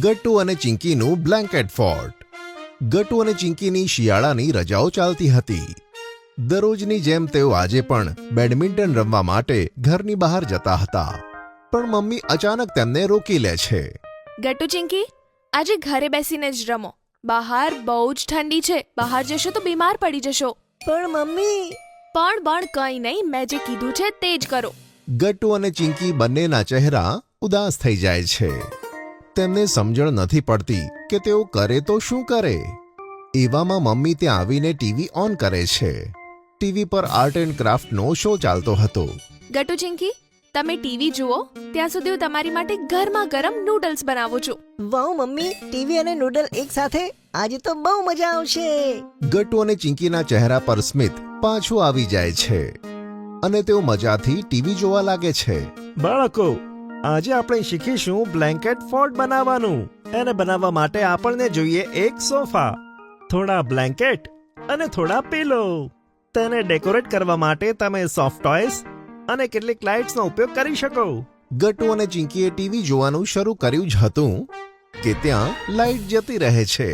ગટ્ટુ અને ચિંકીનું blanket fort. Gattu અને ચિંકીની શિયાળાની રજાઓ ચાલતી હતી. દરરોજની જેમ તેઓ આજે પણ બેડમિન્ટન રમવા માટે ઘરની બહાર જતા હતા, પણ મમ્મી અચાનક તેમને રોકી લે છે. ગટ્ટુ ચિંકી, આજે ઘરે બેસીને જ રમો. બહાર બહુ જ ઠંડી છે. બહાર જશો તો બીમાર પડી જશો. પણ મમ્મી. પણ કંઈ નહીં, મેં જે કીધું છે તે જ કરો. ગટ્ટુ અને ચિંકી બંનેના ચહેરા ઉદાસ થઈ જાય છે. તેમને સમજણ નથી પડતી કે તેઓ કરે તો શું કરે. એવામાં મમ્મી ત્યાં આવીને ટીવી ઓન કરે છે. ટીવી પર આર્ટ એન્ડ ક્રાફ્ટનો શો ચાલતો હતો. ગટ્ટુ ચિંકી, તમે ટીવી જુઓ ત્યાં સુધી હું તમારી માટે ગરમા ગરમ નૂડલ્સ બનાવું છું. વાવ મમ્મી, ટીવી અને નૂડલ એક સાથે, આજે તો બહુ મજા આવશે. ગટ્ટુ અને ચિંકીના ચહેરા પર સ્મિત પાછું આવી જાય છે અને તેઓ મજાથી ટીવી જોવા લાગે છે. બાળકો, આજે આપણે શીખીશું બ્લેન્કેટ ફોર્ટ બનાવવાનું. એને બનાવવા માટે આપણને જોઈએ એક સોફા, થોડા બ્લેન્કેટ અને થોડા પીલો. તેને ડેકોરેટ કરવા માટે તમે સોફ્ટ ટોયસ અને કેટલીક લાઇટ્સનો ઉપયોગ કરી શકો. ગટ્ટુ અને ચિંકીએ ટીવી જોવાનું શરૂ કર્યું જ હતું કે ત્યાં લાઇટ જતી રહે છે.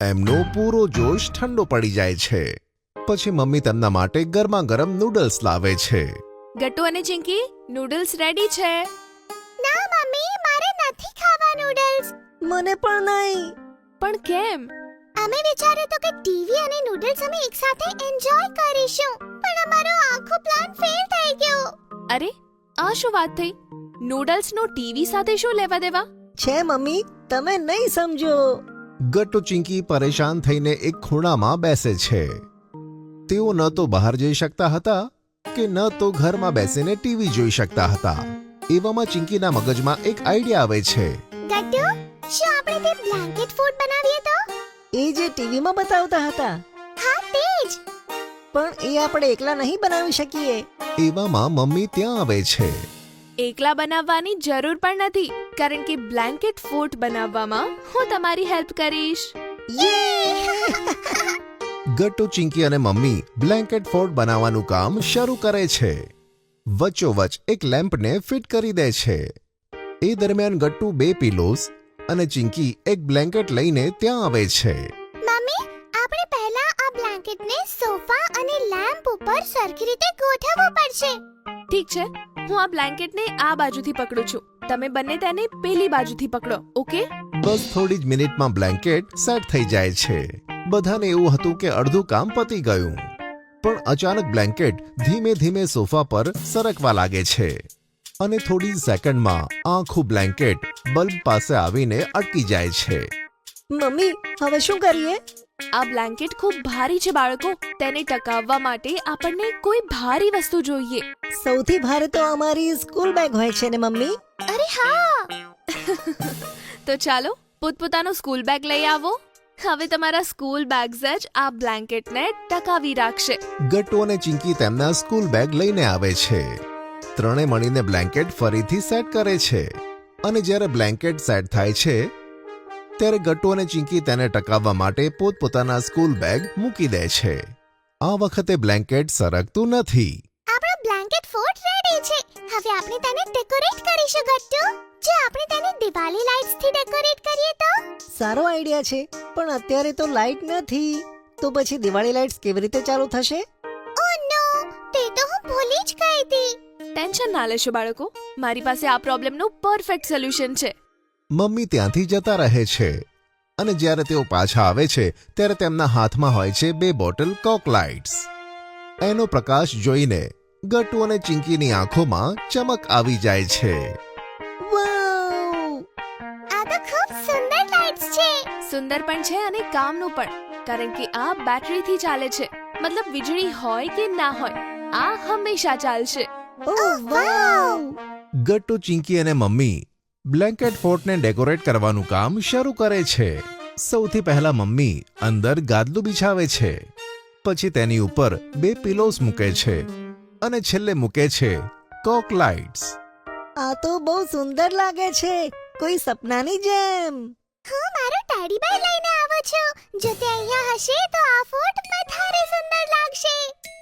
એમનો પૂરો જોશ ઠંડો પડી જાય છે. પછી મમ્મી તેમના માટે ગરમા ગરમ નૂડલ્સ લાવે છે. ગટ્ટુ અને ચિંકી, નૂડલ્સ રેડી છે. ના મમ્મી, મારે નથી ખાવા નૂડલ્સ. મને પણ નહીં. પણ કેમ? અમે વિચાર્યું તો કે ટીવી અને નૂડલ્સ અમે એકસાથે એન્જોય કરીશું, પણ અમારો આખો પ્લાન ફેલ થઈ ગયો. અરે, આ શું વાત થઈ? નૂડલ્સનો ટીવી સાથે શું લેવા દેવા? છે મમ્મી, તમે નહીં સમજો. ગટ્ટુ ચિંકી પરેશાન થઈને એક ખૂણામાં બેસે છે. તેઓ ન તો બહાર જઈ શકતા હતા કે ન તો ઘરમાં બેસીને ટીવી જોઈ શકતા હતા. એવામાં ચિંકીના મગજમાં એક આઈડિયા આવે છે. ગટ્ટુ, શું આપણે તે બ્લેન્કેટ ફોર્ટ બનાવીએ તો? એ જે ટીવીમાં બતાવતા હતા. હા, તે જ. પણ એ આપણે એકલા નહીં બનાવી શકીએ. એવામાં મમ્મી ત્યાં આવે છે. એકલા બનાવવાની જરૂર પણ નથી, કારણ કે બ્લેન્કેટ ફોર્ટ બનાવવામાં હું તમારી હેલ્પ કરીશ. ગટ્ટુ, ચિંકી અને મમ્મી બ્લેન્કેટ ફોર્ટ બનાવવાનું કામ શરૂ કરે છે. વચ્ચોવચ એક લેમ્પને ફિટ કરી દે છે. એ દરમિયાન ગટ્ટુ 2 પિલોસ અને ચિંકી એક બ્લેન્કેટ લઈને ત્યાં આવે છે. મમ્મી, આપણે પહેલા આ બ્લેન્કેટને સોફા અને લેમ્પ ઉપર સરખી રીતે ગોઠવવું પડશે. ઠીક છે, હું આ બ્લેન્કેટને આ બાજુથી પકડું છું. તમે બંને તેને પેલી બાજુથી પકડો, ઓકે? બસ થોડી જ મિનિટમાં બ્લેન્કેટ સેટ થઈ જાય છે. બધાને એવું હતું કે અડધું કામ પતી ગયું, પણ અચાનક બ્લેન્કેટ ધીમે ધીમે સોફા પર સરકવા લાગે છે અને થોડી જ સેકન્ડમાં આખું બ્લેન્કેટ બલ્બ પાસે આવીને અટકી જાય છે. મમ્મી, હવે શું કરીએ? આ બ્લેન્કેટ ખૂબ ભારી છે બાળકો. તેને ટકાવવા માટે આપણને કોઈ ભારી વસ્તુ જોઈએ. સૌથી ભારે તો અમારી સ્કૂલ બેગ હોય છે ને મમ્મી. અરે હા. તો ચાલો પોતપોતાનો સ્કૂલ બેગ લઈ આવો. હવે તમારા સ્કૂલ બેગ્સ જ આ બ્લેન્કેટને ટકાવી રાખશે. ગટ્ટુ અને ચિંકી તેમના સ્કૂલ બેગ લઈને આવે છે. ત્રણે મળીને બ્લેન્કેટ ફરીથી સેટ કરે છે અને જ્યારે બ્લેન્કેટ સેટ થાય છે ત્યારે ગટ્ટુ અને ચિંકી તેને ટકાવવા માટે પોતપોતાના સ્કૂલ બેગ મૂકી દે છે. આ વખતે બ્લેન્કેટ સરકતું નથી. આપણો બ્લેન્કેટ ફોર્ટ રેડી છે. હવે આપણે તેને ડેકોરેટ કરીશું ગટ્ટુ. જો આપણે તેને દિવાળી લાઇટ્સથી ડેકોરેટ કરીએ તો? સારો આઈડિયા છે, પણ અત્યારે તો લાઇટ નથી. તો પછી દિવાળી લાઇટ્સ કેવી રીતે ચાલુ થશે? ઓ નો, તે તો હું ભૂલી જ ગઈ હતી. ટેન્શન ના લેશો બાળકો, મારી પાસે આ પ્રોબ્લેમનું પરફેક્ટ સોલ્યુશન છે. મમ્મી ત્યાંથી જતા રહે છે અને જ્યારે તેઓ પાછા આવે છે ત્યારે તેમના હાથમાં હોય છે 2 બોટલ કોક લાઇટ્સ. એનો પ્રકાશ જોઈને ગટ્ટુ અને ચિંકીની આંખોમાં ચમક આવી જાય છે. વાવ! આ તો ખૂબ સુંદર લાઇટ્સ છે. સુંદર પણ છે અને કામનું પણ, કારણ કે આ બેટરીથી ચાલે છે. મતલબ વીજળી હોય કે ના હોય, આ હંમેશા ચાલશે. ઓહ વાવ! ગટ્ટુ, ચિંકી અને મમ્મી બ્લેન્કેટ ફોર્ટને ડેકોરેટ કરવાનું કામ શરૂ કરે છે. સૌથી પહેલા મમ્મી અંદર ગાદલું બિછાવે છે, પછી તેની ઉપર 2 પિલોસ મૂકે છે અને છેલ્લે મૂકે છે કોક લાઇટ્સ. આ તો બહુ સુંદર લાગે છે, કોઈ સપનાની જેમ. હું મારો ટેડી બેર લઈને આવું છું. જો તે અહીંયા હશે તો આ ફોર્ટ વધારે સુંદર લાગશે.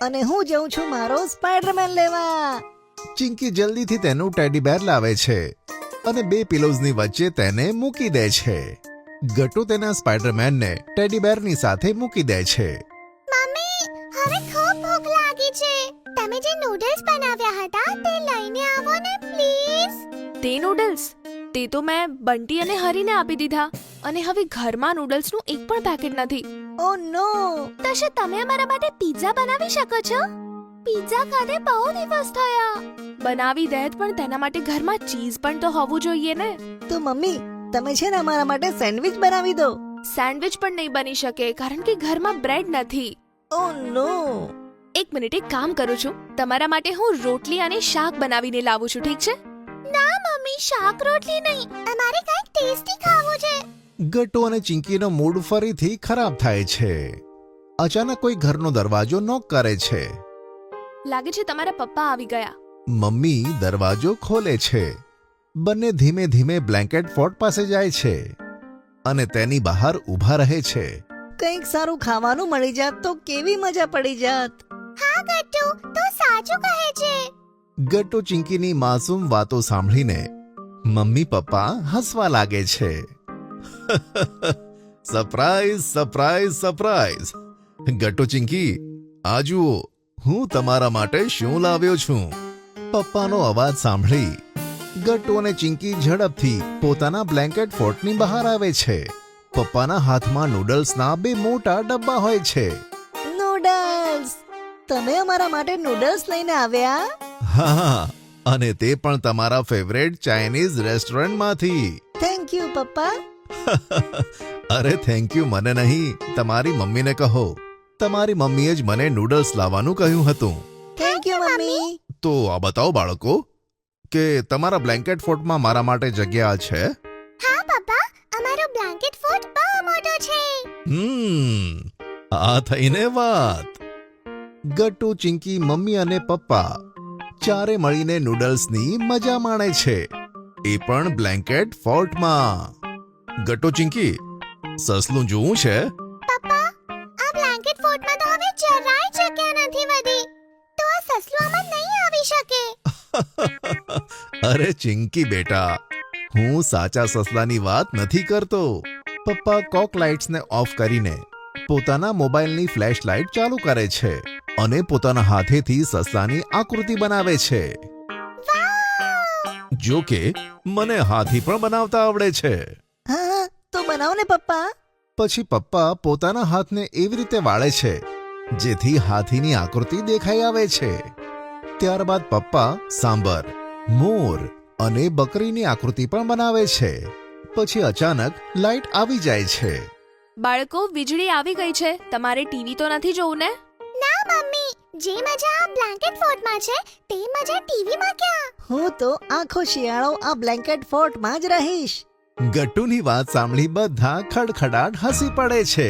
અને હું જઉં છું મારો સ્પાઈડરમેન લેવા. ચિંકી જલ્દીથી તેનું ટેડી બેર લાવે છે અને બે પિલોઝની વચ્ચે તેને મૂકી દે છે. ગટ્ટુ તેના સ્પાઈડરમેનને ટેડી બેરની સાથે મૂકી દે છે. મમ્મી હવે ખૂબ ભૂખ લાગી છે. તમે જે નૂડલ્સ બનાવ્યા હતા તે લઈને આવો ને પ્લીઝ. તે નૂડલ્સ તે તો મેં બંટી અને હરીને આપી દીધા અને હવે ઘરમાં નૂડલ્સનું એક પણ પેકેટ નથી. ઓ નો. તો શું તમે અમારા માટે પિઝા બનાવી શકો છો? પિઝા ખાધે બહુ દિવસ થયા. બનાવી દે પણ તેના માટે ઘરમાં ચીઝ પણ તો હોવું જોઈએ ને. તો મમ્મી તમે છે ને અમારા માટે સેન્ડવિચ બનાવી દો. સેન્ડવિચ પણ નહીં બની શકે કારણ કે ઘરમાં બ્રેડ નથી. ઓ નો. એક મિનિટ એક કામ કરું છું, તમારા માટે હું રોટલી અને શાક બનાવીને લાવું છું, ઠીક છે? ના મમ્મી, શાક રોટલી નહીં, અમારે કંઈક ટેસ્ટી ખાવું છે. ગટ્ટુ અને ચિંકીનો મૂડ ફરીથી ખરાબ થાય છે. અચાનક કોઈ ઘરનો દરવાજો નોક કરે છે. લાગે છે તમારા પપ્પા આવી ગયા. મમ્મી દરવાજો ખોલે છે. બંને ધીમે ધીમે બ્લેન્કેટ ફોર્ટ પાસે જાય છે અને તેની બહાર ઊભા રહે છે. કંઈક સારું ખાવાનું મળી જાત તો કેવી મજા પડી જાત. હા ગટ્ટુ, તું સાચું કહે છે. ગટ્ટુ ચિંકીની માસૂમ વાતો સાંભળીને મમ્મી પપ્પા હસવા લાગે છે. Surprise surprise surprise. Gattu Chinki, આ જુઓ હું તમારા માટે શું લાવ્યો છું. પપ્પાનો અવાજ સાંભળી ગટ્ટુ અને ચિંકી ઝડપથી પોતાના બ્લેન્કેટ ફોર્ટની બહાર આવે છે. પપ્પાના હાથમાં નૂડલ્સના બે મોટા ડબ્બા હોય છે. નૂડલ્સ. તમે અમારા માટે નૂડલ્સ લઈને આવ્યા? હા, અને તે પણ તમારા ફેવરેટ ચાઇનીઝ રેસ્ટોરન્ટમાંથી. થેન્ક યુ પપ્પા. અરે થેન્ક યુ મને નહીં, તમારી મમ્મીને કહો. તમારી મમ્મીએ જ મને નૂડલ્સ લાવવાનું કહ્યું હતું. Thank you mummy. તો આ બતાવો બાળકો કે તમારા બ્લેન્કેટ ફોર્ટમાં મારા માટે જગ્યા છે. હા પપ્પા, અમારો બ્લેન્કેટ ફોર્ટ બહુ મોટો છે. આ થઈને વાત. ગટ્ટુ, ચિંકી, મમ્મી અને પપ્પા ચારે મળીને નૂડલ્સની મજા માણે છે, એ પણ બ્લેન્કેટ ફોર્ટમાં. ગટ્ટુ, ચિંકી, સસલું જોવું છે? પપ્પા, આ બ્લેન્કેટ ફોર્ટમાં તો હવે જરાય જગ્યા નથી વધી, તો આ સસલું આમાં નહીં આવી શકે. અરે ચિંકી બેટા, હું સાચા સસલાની વાત નથી કરતો. પપ્પા કોક લાઇટ્સને ઓફ કરીને પોતાના મોબાઈલની ફ્લેશ લાઇટ ચાલુ કરે છે અને પોતાના હાથેથી સસલાની આકૃતિ બનાવે છે. જો કે મને હાથી પણ બનાવતા આવડે છે. હા તો બનાવો ને પપ્પા. પછી પપ્પા પોતાના હાથને એવી રીતે વાળે છે જેથી હાથીની આકૃતિ દેખાઈ આવે છે. ત્યારબાદ પપ્પા સાંભર, મોર અને બકરીની આકૃતિ પણ બનાવે છે. પછી અચાનક લાઇટ આવી જાય છે. બાળકો, વીજળી આવી ગઈ છે. તમારે ટીવી તો નથી જોવું ને? ના મમ્મી, જે મજા આ બ્લેન્કેટ ફોર્ટમાં છે તે મજા ટીવીમાં ક્યાં? હું તો આખો શિયાળો આ બ્લેન્કેટ ફોર્ટમાં જ રહીશ. ગટ્ટુની વાત સાંભળી બધા ખડખડાટ હસી પડે છે.